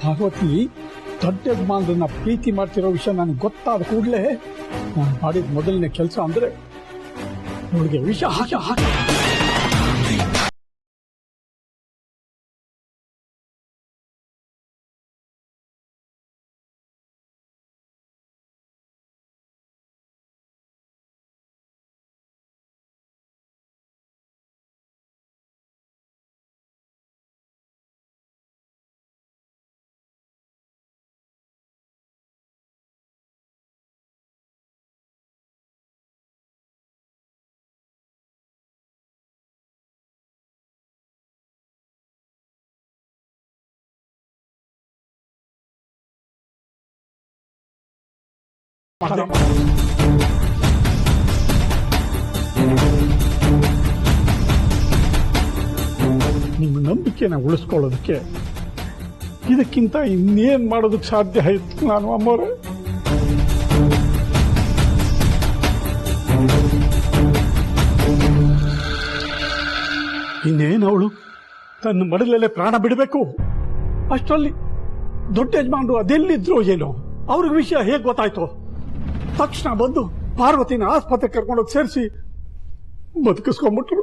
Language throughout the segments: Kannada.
ಪಾರ್ವತಿ ದೊಡ್ಡ ಯಜಮಾನ್ರನ್ನ ಪ್ರೀತಿ ಮಾಡ್ತಿರೋ ವಿಷಯ ನನಗೆ ಗೊತ್ತಾದ ಕೂಡಲೇ ನಾನು ಮಾಡಿದ ಮೊದಲನೇ ಕೆಲಸ ಅಂದ್ರೆ ಅವಳಿಗೆ ವಿಷ ಹಾಕಿ ನಿಮ್ಮ ನಂಬಿಕೆನ ಉಳಿಸ್ಕೊಳ್ಳೋದಕ್ಕೆ ಇದಕ್ಕಿಂತ ಇನ್ನೇನ್ ಮಾಡೋದಕ್ಕೆ ಸಾಧ್ಯ ಆಯ್ತು ನಾನು ಅಮ್ಮೋರೆ. ಇನ್ನೇನು ಅವಳು ತನ್ನ ಮಡಲಲ್ಲೇ ಪ್ರಾಣ ಬಿಡಬೇಕು. ಅಷ್ಟರಲ್ಲಿ ದೊಡ್ಡ ಯಜಮಾನ್ರು ಅದೆಲ್ಲಿದ್ರು ಏನೋ ಅವ್ರಿಗೆ ವಿಷಯ ಹೇಗೆ ಗೊತ್ತಾಯ್ತು. ತಕ್ಷಣ ಬಂದು ಪಾರ್ವತಿನ ಆಸ್ಪತ್ರೆಗೆ ಕರ್ಕೊಂಡೋಗಿ ಸೇರಿಸಿ ಬದುಕಿಸ್ಕೊಂಡ್ಬಿಟ್ರು.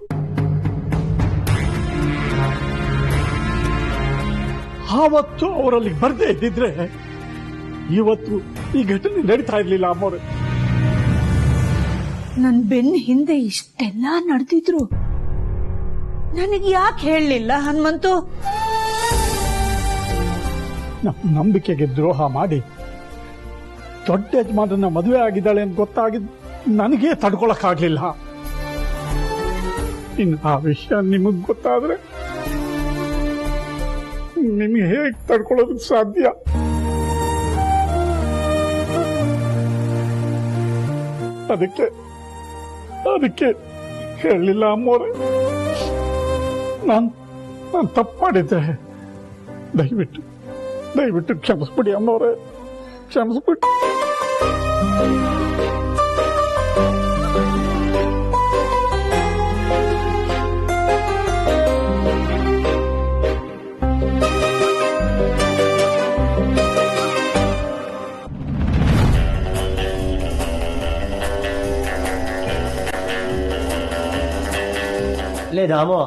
ಆವತ್ತು ಅವರಲ್ಲಿ ಬರ್ದೇ ಇದ್ದಿದ್ರೆ ಇವತ್ತು ಈ ಘಟನೆ ನಡೀತಾ ಇರ್ಲಿಲ್ಲ ಅಮ್ಮವ್ರೆ. ನನ್ ಬೆನ್ನ ಹಿಂದೆ ಇಷ್ಟೆಲ್ಲ ನಡೆದಿದ್ರು ನನಗೆ ಯಾಕೆ ಹೇಳಲಿಲ್ಲ ಹನುಮಂತು? ನಂಬಿಕೆಗೆ ದ್ರೋಹ ಮಾಡಿ ದೊಡ್ಡ ಯಜಮಾನರನ್ನ ಮದುವೆ ಆಗಿದ್ದಾಳೆ ಅಂತ ಗೊತ್ತಾಗಿದ್ದು ನನಗೇ ತಡ್ಕೊಳಕ್ಕಾಗ್ಲಿಲ್ಲ. ಇನ್ನು ಆ ವಿಷಯ ನಿಮಗ್ ಗೊತ್ತಾದ್ರೆ ನಿಮ್ಗೆ ಹೇಗೆ ತಡ್ಕೊಳ್ಳೋದಕ್ಕೆ ಸಾಧ್ಯ? ಅದಕ್ಕೆ ಹೇಳಲಿಲ್ಲ ಅಮ್ಮೋರೆ. ನಾನು ತಪ್ಪು ಮಾಡಿದ್ದೆ. ದಯವಿಟ್ಟು ಕ್ಷಮಿಸ್ಬಿಡಿ ಅಮ್ಮೋರೆ, ಕ್ಷಮಿಸ್ಬಿಡಿ. ಲೇ ರಾಮು,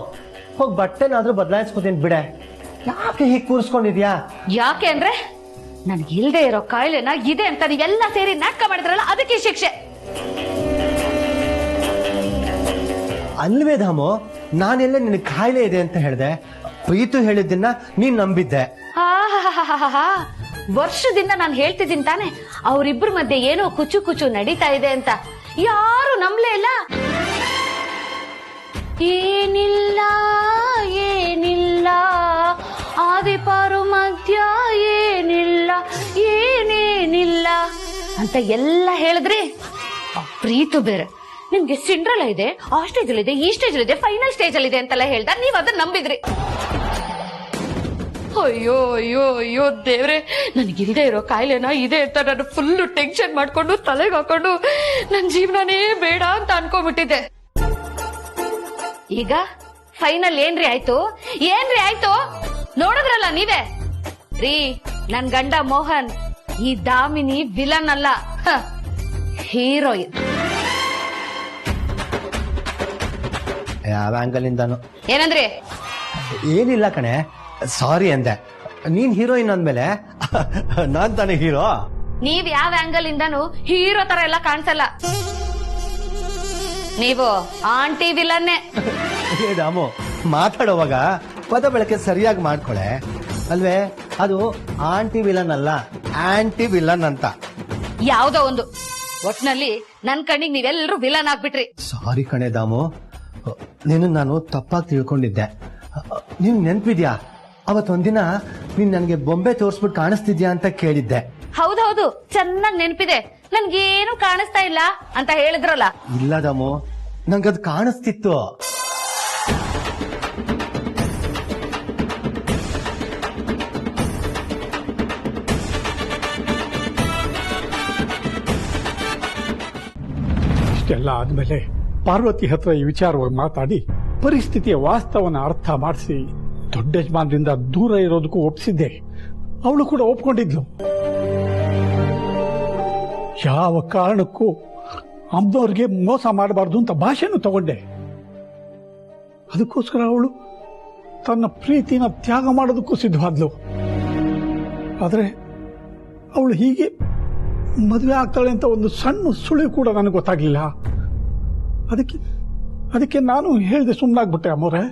ಹೋಗಿ ಬಟ್ಟೆನಾದ್ರೂ ಬದಲಾಯಿಸ್ಕೋತೀನಿ ಬಿಡೆ. ಯಾಕೆ ಹೀಗೆ ಕೂರಿಸ್ಕೊಂಡಿದ್ಯಾ? ಯಾಕೆ ಅಂದ್ರೆ ನನ್ಗೆ ಇಲ್ದೇ ಇರೋ ಕಾಯಿಲೆನ ಇದೆ ಅಂತ ನೀವೆಲ್ಲ ಸೇರಿ ನಾಟಕ ಮಾಡಿದ್ರಲ್ಲ, ಅದಕ್ಕೆ ಶಿಕ್ಷೆ. ಅಲ್ವೇ ಧಾಮು, ನಾನೆಲ್ಲ ನಿನಗೆ ಕಾಯಿಲೆ ಇದೆ ಅಂತ ಹೇಳ್ದೆ. ಪ್ರೀತು ಹೇಳಿದ್ದನ್ನ ನೀನ್ ನಂಬಿದ್ದೆ. ವರ್ಷದಿಂದ ನಾನು ಹೇಳ್ತಿದ್ದೀನಿ ತಾನೆ ಅವರಿಬ್ಬರ ಮಧ್ಯೆ ಏನೋ ಕುಚು ನಡೀತಾ ಇದೆ ಅಂತ. ಯಾರು ನಂಬಲೇ ಇಲ್ಲ. ಏನಿಲ್ಲ ಆದಿಪಾರು ಮಧ್ಯ ಏನೇನಿಲ್ಲ ಅಂತ ಎಲ್ಲ ಹೇಳಿದ್ರಿ. ಪ್ರೀತು ಬೇರೆ ನಿಮ್ಗೆ ಸಿಂಡ್ರಲ್ಲ ಇದೆ, ಆ ಸ್ಟೇಜ್ ಅಲ್ಲಿ ಇದೆ, ಈ ಸ್ಟೇಜ್ ಅಲ್ಲಿ ಇದೆ, ಫೈನಲ್ ಸ್ಟೇಜ್ ಅಲ್ಲಿ ಇದೆ ಅಂತೆಲ್ಲ ಹೇಳ್ದ. ನೀವ್ ಅದನ್ನ ನಂಬಿದ್ರಿ. ಅಯ್ಯೋ ದೇವ್ರೆ, ನನಗಿಲ್ದೇ ಇರೋ ಕಾಯಿಲೆನ ಇದೆ ಅಂತ ನಾನು ಫುಲ್ ಟೆನ್ಷನ್ ಮಾಡ್ಕೊಂಡು ತಲೆಗೆ ಹಾಕೊಂಡು ನನ್ ಜೀವನನೇ ಬೇಡ ಅಂತ ಅನ್ಕೊಂಡ್ಬಿಟ್ಟಿದ್ದೆ. ಈಗ ಫೈನಲ್ ಏನ್ರಿ ಆಯ್ತು ನೋಡಿದ್ರಲ್ಲ ನೀವೇ ರೀ. ನನ್ ಗಂಡ ಮೋಹನ್ ಈ ದಾಮಿನಿ ವಿಲನ್ ಅಲ್ಲ, ಹೀರೋಯಿನ್. ಯಾವ ಆಂಗಲ್ ಇಂದಾನು ಏನಂದ್ರಿ? ಏನಿಲ್ಲ ಕಣೆ, ಸಾರಿ ಅಂದೆ. ನೀನ್ ಹೀರೋಯಿನ್ ಅಂದ್ಮೇಲೆ ನಾನ್ ತಾನೇ ಹೀರೋ. ನೀವ್ ಯಾವ ಆಂಗಲ್ ಇಂದಾನು ಹೀರೋ ತರ ಎಲ್ಲ ಕಾಣಿಸಲ್ಲ. ನೀವು ಆಂಟಿ ವಿಲನ್ನೇ. ರಾಮು, ಮಾತಾಡುವಾಗ ಪದ ಬಳಕೆ ಸರಿಯಾಗಿ ಮಾಡ್ಕೊಳೆ ಅಲ್ವೇ. ಅದು ಆಂಟಿ ವಿಲನ್ ಅಲ್ಲ, ಆಂಟಿ ವಿಲನ್ ಅಂತ. ಯಾವ್ದೋ ಒಂದು ಒಟ್ನಲ್ಲಿ ನನ್ ಕಣ್ಣಿಗೆ ನೀವೆಲ್ಲರೂ ವಿಲನ್ ಆಗ್ಬಿಟ್ರಿ. ಸಾರಿ ಕಣೆ ದಾಮು, ನೀನು ನಾನು ತಪ್ಪಾಗಿ ತಿಳ್ಕೊಂಡಿದ್ದೆ. ನೀನ್ ನೆನ್ಪಿದ್ಯಾ ಅವತ್ತೊಂದಿನ ನೀನ್ ನನ್ಗೆ ಬೊಂಬೆ ತೋರ್ಸ್ಬಿಟ್ಟು ಕಾಣಿಸ್ತಿದ್ಯಾ ಅಂತ ಕೇಳಿದ್ದೆ. ಹೌದೌದು, ಚೆನ್ನಾಗ್ ನೆನ್ಪಿದೆ. ನನ್ಗೇನು ಕಾಣಿಸ್ತಾ ಇಲ್ಲ ಅಂತ ಹೇಳಿದ್ರಲ್ಲ. ಇಲ್ಲ ದಾಮು, ನಂಗದ್ ಕಾಣಿಸ್ತಿತ್ತು. ಇಷ್ಟೆಲ್ಲ ಆದ್ಮೇಲೆ ಪಾರ್ವತಿ ಹತ್ರ ಈ ವಿಚಾರವಾಗಿ ಮಾತಾಡಿ ಪರಿಸ್ಥಿತಿಯ ವಾಸ್ತವನ ಅರ್ಥ ಮಾಡಿಸಿ ದೊಡ್ಡ ಯಜಮಾನ್ರಿಂದ ದೂರ ಇರೋದಕ್ಕೂ ಒಪ್ಪಿಸಿದ್ದೆ. ಅವಳು ಕೂಡ ಒಪ್ಕೊಂಡಿದ್ಲು. ಯಾವ ಕಾರಣಕ್ಕೂ ಅಮ್ಮನವ್ರಿಗೆ ಮೋಸ ಮಾಡಬಾರ್ದು ಅಂತ ಭಾಷೆನೂ ತಗೊಂಡೆ. ಅದಕ್ಕೋಸ್ಕರ ಅವಳು ತನ್ನ ಪ್ರೀತಿನ ತ್ಯಾಗ ಮಾಡೋದಕ್ಕೂ ಸಿದ್ಧವಾದ್ಲು. ಆದರೆ ಅವಳು ಹೀಗೆ ಮದುವೆ ಆಗ್ತಾಳೆ ಅಂತ ಒಂದು ಸಣ್ಣ ಸುಳಿವು ಕೂಡ ನನಗೆ ಗೊತ್ತಾಗ್ಲಿಲ್ಲ. ಅದಕ್ಕೆ ನಾನು ಹೇಳಿದೆ, ಸುಮ್ಮನಾಗ್ಬಿಟ್ಟೆ ಅಮ್ಮವ್ರೆ.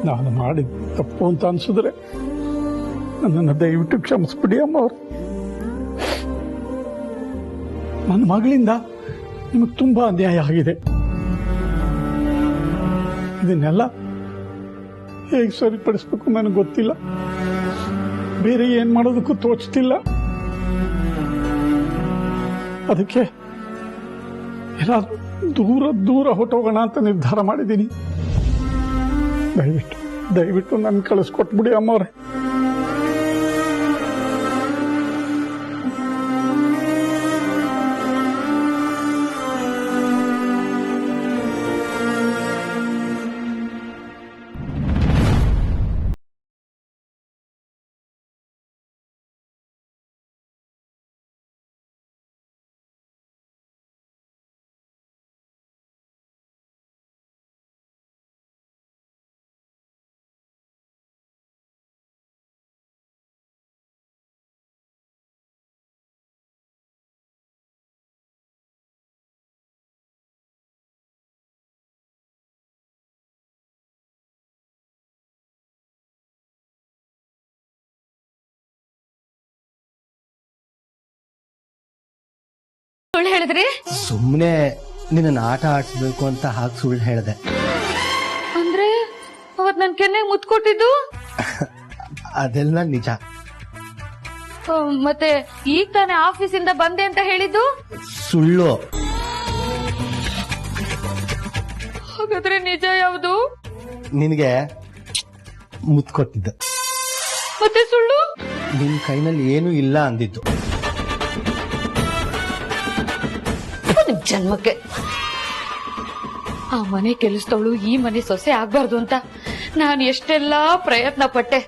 ನಾನು ಮಾಡಿದ ತಪ್ಪು ಅಂತ ಅನ್ಸಿದ್ರೆ ನನ್ನನ್ನು ದಯವಿಟ್ಟು ಕ್ಷಮಿಸ್ಬಿಡಿ ಅಮ್ಮವ್ರೆ. ನನ್ನ ಮಗಳಿಂದ ನಿಮಗೆ ತುಂಬಾ ಅನ್ಯಾಯ ಆಗಿದೆ. ಇದನ್ನೆಲ್ಲ ಹೇಗೆ ಸರಿಪಡಿಸ್ಬೇಕು ನನಗೆ ಗೊತ್ತಿಲ್ಲ. ಬೇರೆ ಏನ್ ಮಾಡೋದಕ್ಕೂ ತೋಚ್ತಿಲ್ಲ. ಅದಕ್ಕೆ ಎಲ್ಲಾದ್ರೂ ದೂರ ದೂರ ಹೊಟ್ಟೋಗೋಣ ಅಂತ ನಿರ್ಧಾರ ಮಾಡಿದ್ದೀನಿ. ದಯವಿಟ್ಟು ನನ್ನ ಕಳಿಸ್ಕೊಟ್ಬಿಡಿ ಅಮ್ಮವ್ರೆ. ಸುಳ್ಳು ಹೇಳಿದ್ರಿ? ಸುಮ್ಮನೆ ನಿನ್ನ ಆಟ ಆಡಿಸ್ಬೇಕು ಅಂತ ಹಾಗೆ ಸುಳ್ಳು ಹೇಳ್ದೆ. ಅಂದ್ರೆ ಅವತ್ ನನ್ ಕೆನ್ನೆಗೆ ಮುತ್ತು ಕೊಟ್ಟಿದ್ದು ಅದೆಲ್ಲ ನಿಜ. ಮತ್ತೆ ಈಗ ತಾನೇ ಆಫೀಸಿಂದ ಬಂದೆ ಅಂತ ಹೇಳಿದ್ದು ಸುಳ್ಳು. ಹಾಗಾದ್ರೆ ನಿಜ ಯಾವುದು? ನಿನಗೆ ಮುತ್ತು ಕೊಟ್ಟಿದ್ದ. ಮತ್ತೆ ಸುಳ್ಳು? ನಿನ್ ಕೈನಲ್ಲಿ ಏನೂ ಇಲ್ಲ ಅಂದಿದ್ದು. ನಿಮ್ ಜನ್ಮಕ್ಕೆ ಆ ಮನೆ ಕೆಲಸದವಳು ಈ ಮನೆ ಸೊಸೆ ಆಗ್ಬಾರ್ದು ಅಂತ ನಾನು ಎಷ್ಟೆಲ್ಲಾ ಪ್ರಯತ್ನ ಪಟ್ಟೆ.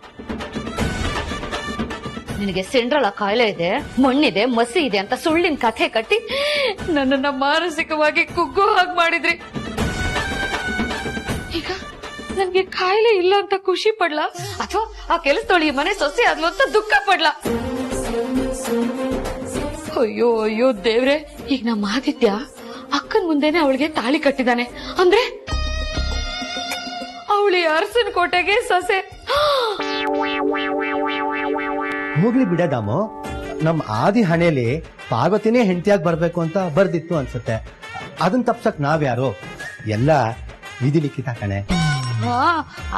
ನಿನಗೆ ಸಿಂಡ್ರಲ ಕಾಯಿಲೆ ಇದೆ, ಮಣ್ಣಿದೆ, ಮಸಿ ಇದೆ ಅಂತ ಸುಳ್ಳಿನ ಕಥೆ ಕಟ್ಟಿ ನನ್ನನ್ನ ಮಾನಸಿಕವಾಗಿ ಕುಗ್ಗೋ ಹಾಗೆ ಮಾಡಿದ್ರಿ. ಈಗ ನನ್ಗೆ ಕಾಯಿಲೆ ಇಲ್ಲ ಅಂತ ಖುಷಿ ಪಡ್ಲಾ ಅಥವಾ ಆ ಕೆಲಸದವಳು ಈ ಮನೆ ಸೊಸೆ ಆದ್ಲು ಅಂತ ದುಃಖ ಪಡ್ಲಾ? ಅಯ್ಯೋ ಅಯ್ಯೋ ದೇವ್ರೆ, ಈಗ ನಮ್ಮ ಆದಿತ್ಯ ಅಕ್ಕನ ಮುಂದೆನೆ ಅವಳಿಗೆ ತಾಳಿ ಕಟ್ಟಿದಾನೆ ಅಂದ್ರೆ ಅವಳಿ ಅರಸನ ಕೋಟೆಗೆ ಸೊಸೆ. ಹೋಗ್ಲಿ ಬಿಡದಾಮೋ, ನಮ್ ಆದಿ ಹಣೆಯಲ್ಲಿ ಪಾರ್ವತಿನೇ ಹೆಂಡತಿಯಾಗಿ ಬರ್ಬೇಕು ಅಂತ ಬರ್ದಿತ್ತು ಅನ್ಸುತ್ತೆ. ಅದನ್ನ ತಪ್ಸಕ್ ನಾವ್ಯಾರು? ಎಲ್ಲ ವಿಧಿ ಲಿಖಿತ ಕಣೆ.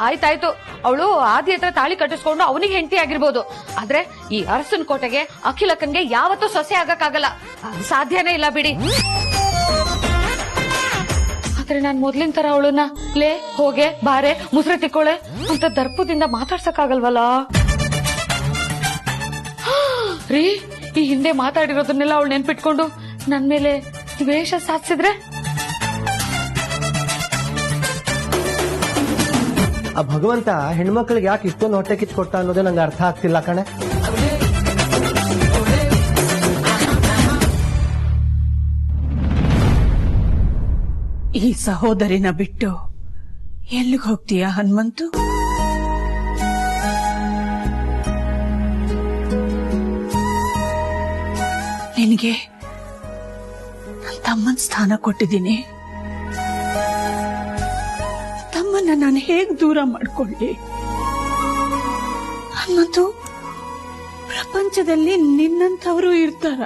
ಆಯ್ತಾಯ್ತು, ಅವಳು ಆದಿ ಹತ್ರ ತಾಳಿ ಕಟ್ಟಿಸ್ಕೊಂಡು ಅವನಿಗೆ ಹೆಂಡತಿ ಆಗಿರ್ಬೋದು. ಆದ್ರೆ ಈ ಅರಸನ್ ಕೋಟೆಗೆ ಅಖಿಲಕ್ಕನ್ಗೆ ಯಾವತ್ತೂ ಸೊಸೆ ಆಗಕ್ಕಾಗಲ್ಲ, ಸಾಧ್ಯನೇ ಇಲ್ಲ ಬಿಡಿ. ಆದ್ರೆ ನಾನ್ ಮೊದ್ಲಿನ ತರ ಅವಳನ್ನ ಲೇ ಹೋಗೆ ಬಾರೆ ಮುಸ್ರೆ ತಿಕ್ಕೋಳೆ ಅಂತ ದರ್ಪದಿಂದ ಮಾತಾಡ್ಸಕ್ಕಾಗಲ್ವಲ್ಲ ರೀ. ಈ ಹಿಂದೆ ಮಾತಾಡಿರೋದನ್ನೆಲ್ಲ ಅವಳು ನೆನ್ಪಿಟ್ಕೊಂಡು ನನ್ ಮೇಲೆ ದ್ವೇಷ ಸಾಧಿಸಿದ್ರೆ ಆ ಭಗವಂತ ಹೆಣ್ಮಕ್ಳಿಗೆ ಯಾಕೆ ಇಷ್ಟೊಂದು ಹೊಟ್ಟೆ ಕಿಚ್ಚು ಕೊಟ್ಟ ಅನ್ನೋದೇ ನಂಗೆ ಅರ್ಥ ಆಗ್ತಿಲ್ಲ ಕಣೆ. ಈ ಸಹೋದರಿನ ಬಿಟ್ಟು ಎಲ್ಲಿಗೆ ಹೋಗ್ತೀಯಾ ಹನುಮಂತು? ನಿನಗೆ ನನ್ನ ತಮ್ಮನ ಸ್ಥಾನ ಕೊಟ್ಟಿದ್ದೀನಿ. ತಮ್ಮನ್ನ ನಾನು ಹೇಗ್ ದೂರ ಮಾಡ್ಕೊಳ್ಳಿ? ಹನುಮಂತು, ಪ್ರಪಂಚದಲ್ಲಿ ನಿನ್ನಂಥವರು ಇರ್ತಾರ?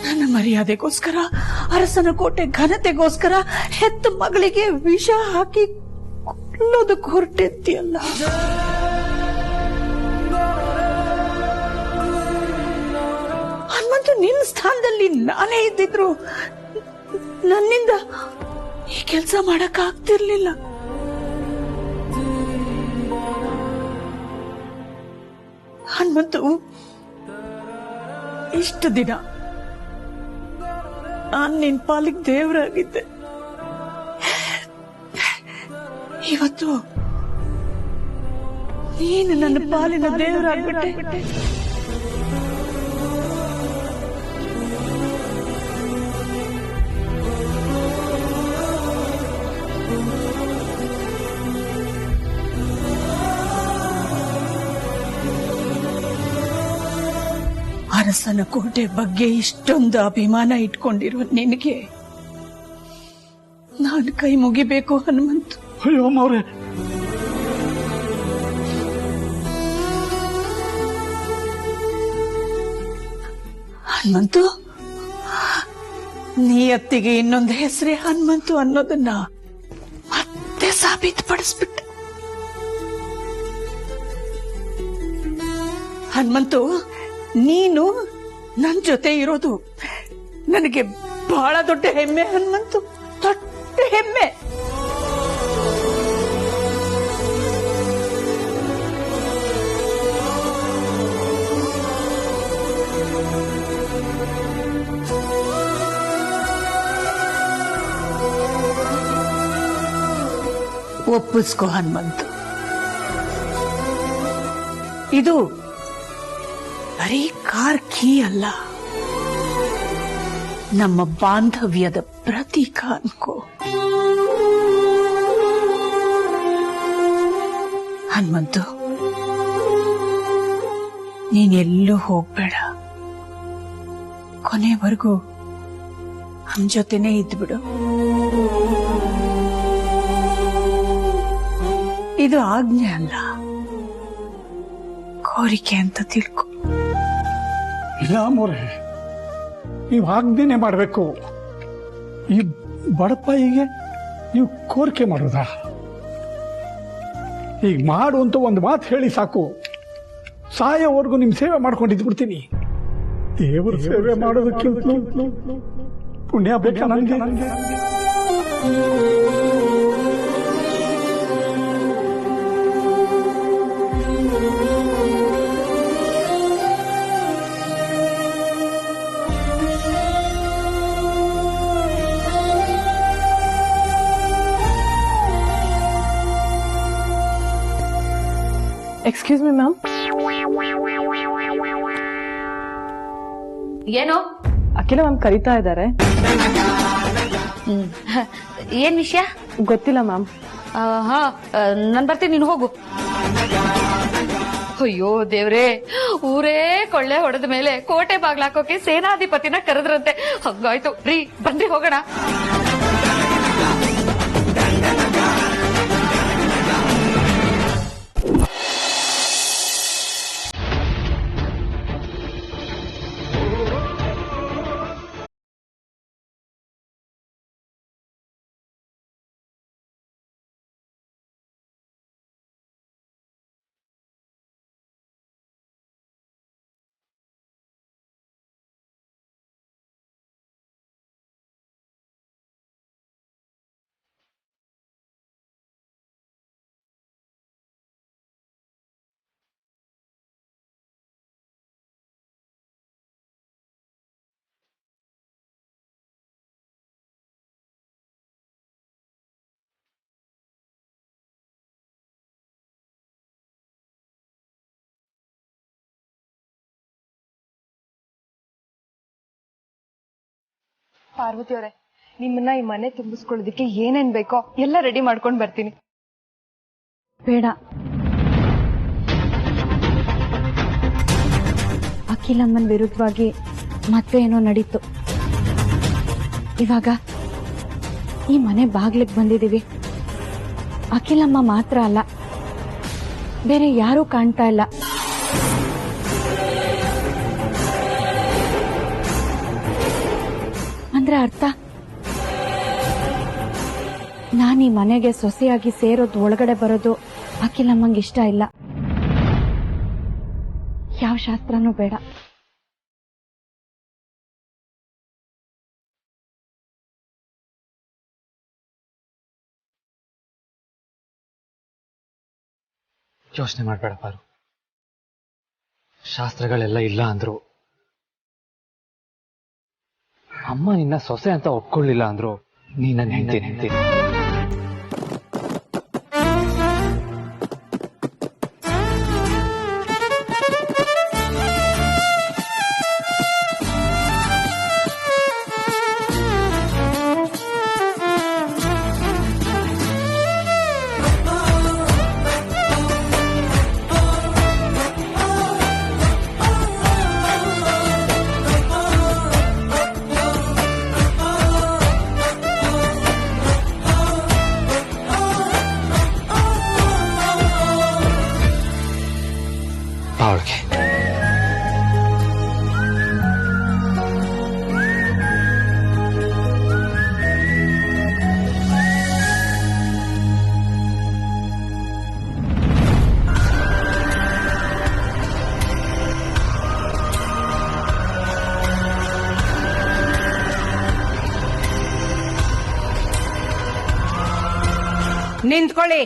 ನನ್ನ ಮರ್ಯಾದೆಗೋಸ್ಕರ, ಅರಸನ ಕೋಟೆ ಘನತೆಗೋಸ್ಕರ ಹೆತ್ತ ಮಗಳಿಗೆ ವಿಷ ಹಾಕಿ ಕೊಲ್ಲೋದಕ್ಕೆ ಹೊರಟಿದ್ಯಲ್ಲ. ಹನುಮಂತು, ನಿನ್ನ ಸ್ಥಾನದಲ್ಲಿ ನಾನೇ ಇದ್ದಿದ್ರು ನನ್ನಿಂದ ಈ ಕೆಲಸ ಮಾಡಕ್ ಆಗ್ತಿರ್ಲಿಲ್ಲ. ಹನುಮಂತು, ಇಷ್ಟು ದಿನ ನಾನ್ ನಿನ್ ಪಾಲಿಗೆ ದೇವರಾಗಿದ್ದೆ. ಇವತ್ತು ನೀನು ನನ್ನ ಪಾಲಿನ ದೇವರಾಗ್ಬಿಟ್ಟೆ. ಅರಸನ ಕೋಟೆ ಬಗ್ಗೆ ಇಷ್ಟೊಂದು ಅಭಿಮಾನ ಇಟ್ಕೊಂಡಿರುವ ನಿನಗೆ ನಾನು ಕೈ ಮುಗಿಬೇಕು ಹನುಮಂತು. ಅಯ್ಯೋ ಅಮ್ಮವ್ರೆ, ಹನುಮಂತು, ನಿಯತ್ತಿಗೆ ಇನ್ನೊಂದು ಹೆಸರೇ ಹನುಮಂತು ಅನ್ನೋದನ್ನ ಮತ್ತೆ ಸಾಬೀತುಪಡಿಸ್ಬಿಟ್ಟೆ. ಹನುಮಂತು, ನೀನು ನನ್ ಜೊತೆ ಇರೋದು ನನಗೆ ಬಹಳ ದೊಡ್ಡ ಹೆಮ್ಮೆ ಹನುಮಂತು, ದೊಡ್ಡ ಹೆಮ್ಮೆ. ಒಪ್ಪಿಸ್ಕೋ ಹನುಮಂತು, ಇದು ಬರೀ ಕಾರ್ ಕೀ ಅಲ್ಲ, ನಮ್ಮ ಬಾಂಧವ್ಯದ ಪ್ರತೀಕ ಅನ್ಕೋ. ಹನುಮಂತು, ನೀನೆಲ್ಲೂ ಹೋಗ್ಬೇಡ, ಕೊನೆವರೆಗೂ ನಮ್ ಜೊತೆನೇ ಇದ್ಬಿಡು. ಇದು ಆಜ್ಞೆ ಅಲ್ಲ, ಕೋರಿಕೆ ಅಂತ ತಿಳ್ಕೊ. ಇಲ್ಲ ಅಮ್ಮವ್ರೆ, ನೀವು ಆಜ್ಞೆನೆ ಮಾಡಬೇಕು. ಈ ಬಡಪಾಯಿಗೆ ನೀವು ಕೋರಿಕೆ ಮಾಡೋದಾ? ಈಗ ಮಾಡು ಅಂತ ಒಂದು ಮಾತು ಹೇಳಿ ಸಾಕು, ಸಾಯೋವರೆಗೂ ನಿಮ್ ಸೇವೆ ಮಾಡ್ಕೊಂಡಿದ್ದು ಬಿಡ್ತೀನಿ. ದೇವರ ಸೇವೆ ಮಾಡೋದಕ್ಕಿಂತ ಪುಣ್ಯ ಬೇಕಾ ನನಗೆ? Excuse me ma'am. ಏನು? ಅಖಿಲ ಮ್ಯಾಮ್ ಕರೀತಾ ಇದ್ದಾರೆ. ಏನ್ ವಿಷಯ? ಗೊತ್ತಿಲ್ಲ ಮ್ಯಾಮ್. ಹಾ, ನಾನ್ ಬರ್ತೀನಿ, ನೀನು ಹೋಗು. ಅಯ್ಯೋ ದೇವ್ರೇ, ಊರೇ ಕೊಳ್ಳೆ ಹೊಡೆದ ಮೇಲೆ ಕೋಟೆ ಬಾಗ್ಲಾಕೋಕೆ ಸೇನಾಧಿಪತಿನ ಕರೆದ್ರಂತೆ. ಹಂಗಾಯ್ತು ರೀ, ಬಂದ್ರಿ ಹೋಗೋಣ. ಪಾರ್ವತಿ ಅವರೇ, ನಿಮ್ಮನ್ನ ಈ ಮನೆ ತುಂಬಿಸ್ಕೊಳ್ಳೋದಕ್ಕೆ ಏನೇನ್ ಬೇಕೋ ಎಲ್ಲ ರೆಡಿ ಮಾಡ್ಕೊಂಡು ಬರ್ತೀನಿ. ಬೇಡ, ಅಖಿಲಮ್ಮನ್ ವಿರುದ್ಧವಾಗಿ ಮತ್ತೆ ಏನೋ ನಡೀತು. ಇವಾಗ ಈ ಮನೆ ಬಾಗ್ಲಿಗೆ ಬಂದಿದೀವಿ. ಅಖಿಲಮ್ಮ ಮಾತ್ರ ಅಲ್ಲ, ಬೇರೆ ಯಾರೂ ಕಾಣ್ತಾ ಇಲ್ಲ. ಅಂದ್ರೆ ಅರ್ಥ, ನಾನು ಈ ಮನೆಗೆ ಸೊಸೆಯಾಗಿ ಸೇರೋದು, ಒಳಗಡೆ ಬರೋದು ಅಖಿಲಮ್ಮಂಗೆ ಇಷ್ಟ ಇಲ್ಲ. ಯಾವ ಶಾಸ್ತ್ರನೂ ಬೇಡ. ಯೋಚನೆ ಮಾಡಬೇಡ ಪಾರು. ಶಾಸ್ತ್ರಗಳೆಲ್ಲ ಇಲ್ಲ ಅಂದ್ರು ಅಮ್ಮ ನಿನ್ನ ಸೊಸೆ ಅಂತ ಒಪ್ಕೊಳ್ಳಿಲ್ಲ ಅಂದ್ರು ನೀ ನನ್ನ ಹೆಂಡ್ತೀನಿ. ಅವಳಿಗೆ ನಿಂತ್ಕೊಳ್ಳಿ.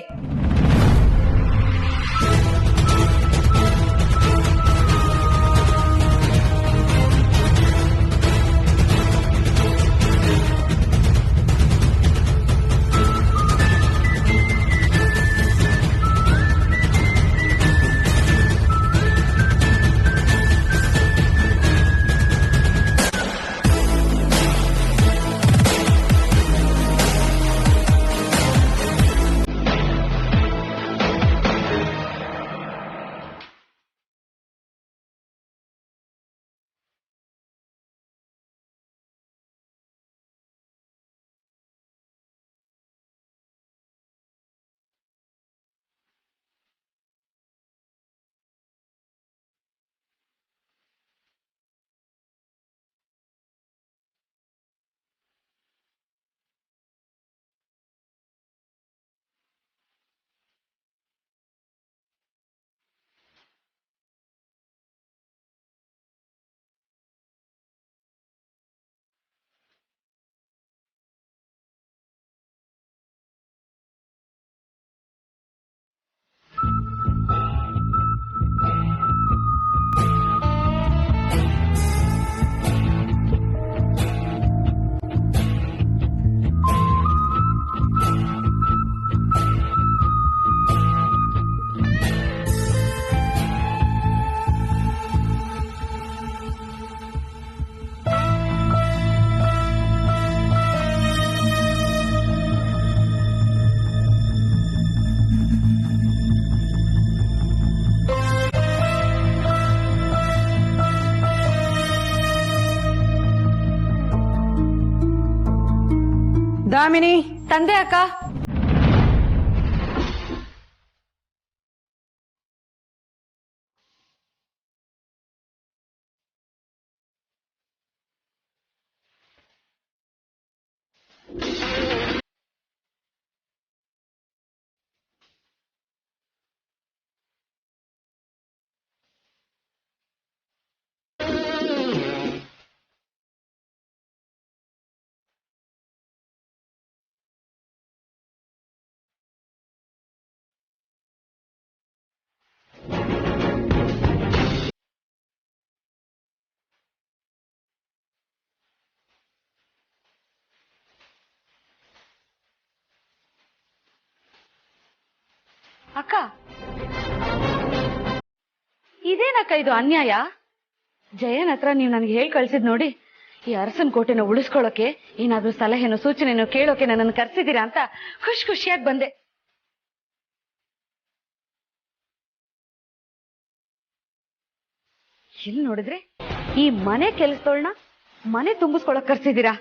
ದಾಮಿನಿ, ತಂದೆ ಅಕ್ಕ. ಅಕ್ಕ, ಇದೇನಕ್ಕ ಇದು ಅನ್ಯಾಯ? ಜಯನ್ ಹತ್ರ ನೀವು ನನಗೆ ಹೇಳಿ ಕಳ್ಸಿದ್ ನೋಡಿ, ಈ ಅರಸನ್ ಕೋಟೆನ ಉಳಿಸ್ಕೊಳ್ಳೋಕೆ ಏನಾದ್ರೂ ಸಲಹೆನೋ ಸೂಚನೆನೋ ಕೇಳೋಕೆ ನನ್ನನ್ನು ಕರ್ಸಿದೀರಾ ಅಂತ ಖುಷಿಯಾಗಿ ಬಂದೆ. ಇಲ್ಲಿ ನೋಡಿದ್ರೆ ಈ ಮನೆ ಕೆಲಸದೊಳನ ಮನೆ ತುಂಬಿಸ್ಕೊಳಕ್ ಕರ್ಸಿದೀರಾ.